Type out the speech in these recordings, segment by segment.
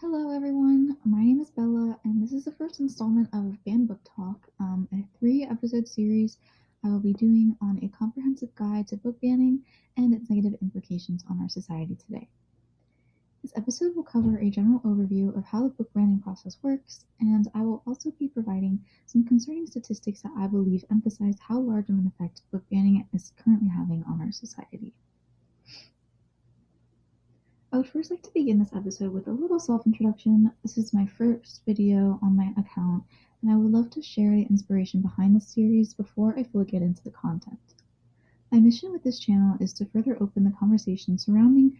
Hello, everyone. My name is Bella, and this is the first installment of Banned Book Talk, a three-episode series I will be doing on a comprehensive guide to book banning and its negative implications on our society today. This episode will cover a general overview of how the book banning process works, and I will also be providing some concerning statistics that I believe emphasize how large of an effect book banning is currently having on our society. I would first like to begin this episode with a little self-introduction. This is my first video on my account, and I would love to share the inspiration behind this series before I fully get into the content. My mission with this channel is to further open the conversation surrounding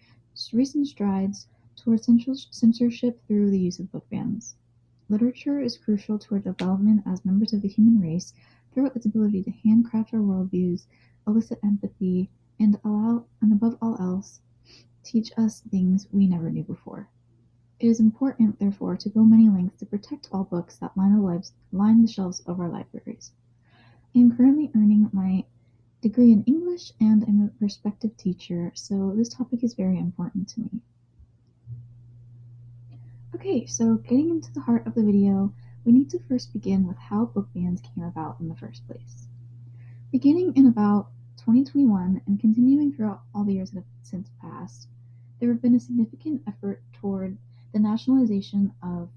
recent strides towards censorship through the use of book bans. Literature is crucial to our development as members of the human race through its ability to handcraft our worldviews, elicit empathy, and above all else, teach us things we never knew before. It is important, therefore, to go many lengths to protect all books that line the shelves of our libraries. I am currently earning my degree in English and I'm a prospective teacher, so this topic is very important to me. Okay, so getting into the heart of the video, we need to first begin with how book bans came about in the first place. Beginning in about 2021 and continuing throughout all the years that have since passed, there have been a significant effort toward the nationalization of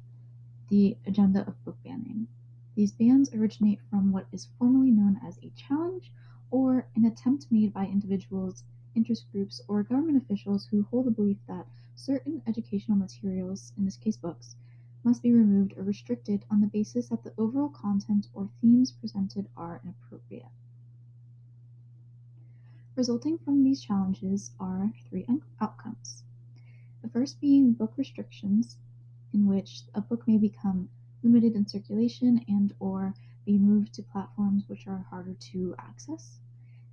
the agenda of book banning. These bans originate from what is formally known as a challenge or an attempt made by individuals, interest groups, or government officials who hold the belief that certain educational materials, in this case books, must be removed or restricted on the basis that the overall content or themes presented are inappropriate. Resulting from these challenges are three outcomes. The first being book restrictions, in which a book may become limited in circulation and or be moved to platforms which are harder to access.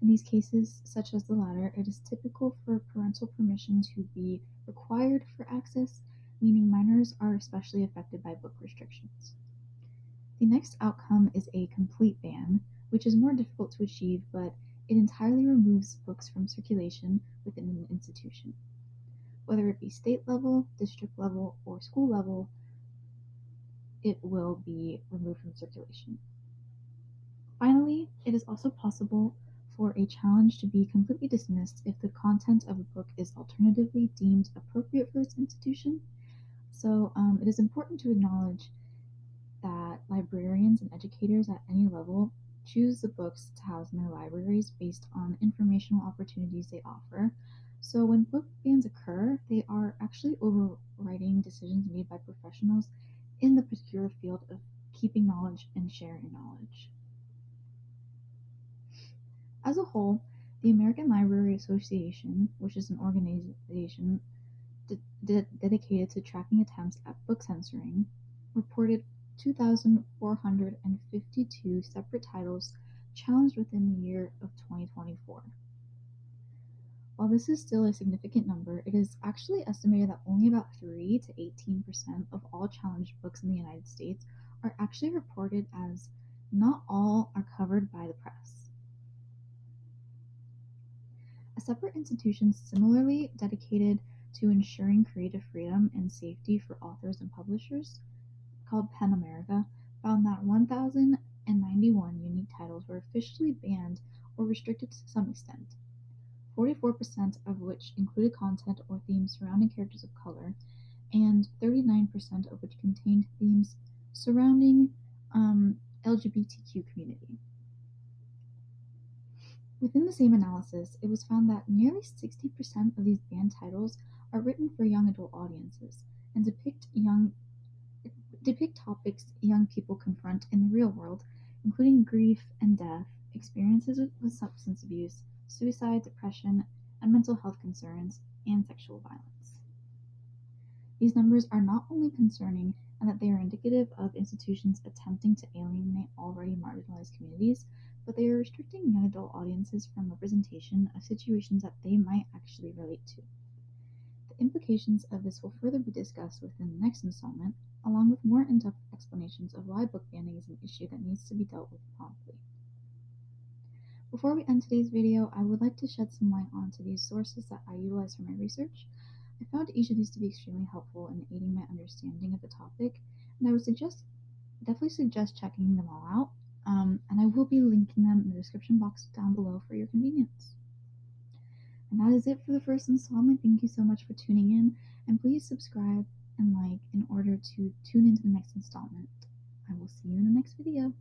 In these cases, such as the latter, it is typical for parental permission to be required for access, meaning minors are especially affected by book restrictions. The next outcome is a complete ban, which is more difficult to achieve, but it entirely removes books from circulation within an institution. Whether it be state level, district level, or school level, it will be removed from circulation. Finally, it is also possible for a challenge to be completely dismissed if the content of a book is alternatively deemed appropriate for its institution. So it is important to acknowledge that librarians and educators at any level choose the books to house in their libraries based on informational opportunities they offer. So when book bans occur, they are actually overriding decisions made by professionals in the particular field of keeping knowledge and sharing knowledge. As a whole, the American Library Association, which is an organization dedicated to tracking attempts at book censoring, reported 2,452 separate titles challenged within the year of 2024. While this is still a significant number, it is actually estimated that only about 3 to 18% of all challenged books in the United States are actually reported, as not all are covered by the press. A separate institution similarly dedicated to ensuring creative freedom and safety for authors and publishers, called PEN America, found that 1,091 unique titles were officially banned or restricted to some extent, 44% of which included content or themes surrounding characters of color, and 39% of which contained themes surrounding LGBTQ community. Within the same analysis, it was found that nearly 60% of these banned titles are written for young adult audiences and depict topics young people confront in the real world, including grief and death, experiences with substance abuse, suicide, depression, and mental health concerns, and sexual violence. These numbers are not only concerning in that they are indicative of institutions attempting to alienate already marginalized communities, but they are restricting young adult audiences from representation of situations that they might actually relate to. The implications of this will further be discussed within the next installment, along with more in-depth explanations of why book banning is an issue that needs to be dealt with promptly. Before we end today's video, I would like to shed some light onto these sources that I utilize for my research. I found each of these to be extremely helpful in aiding my understanding of the topic, and I would definitely suggest checking them all out. And I will be linking them in the description box down below for your convenience. And that is it for the first installment. Thank you so much for tuning in, and please subscribe and like in order to tune into the next installment. I will see you in the next video.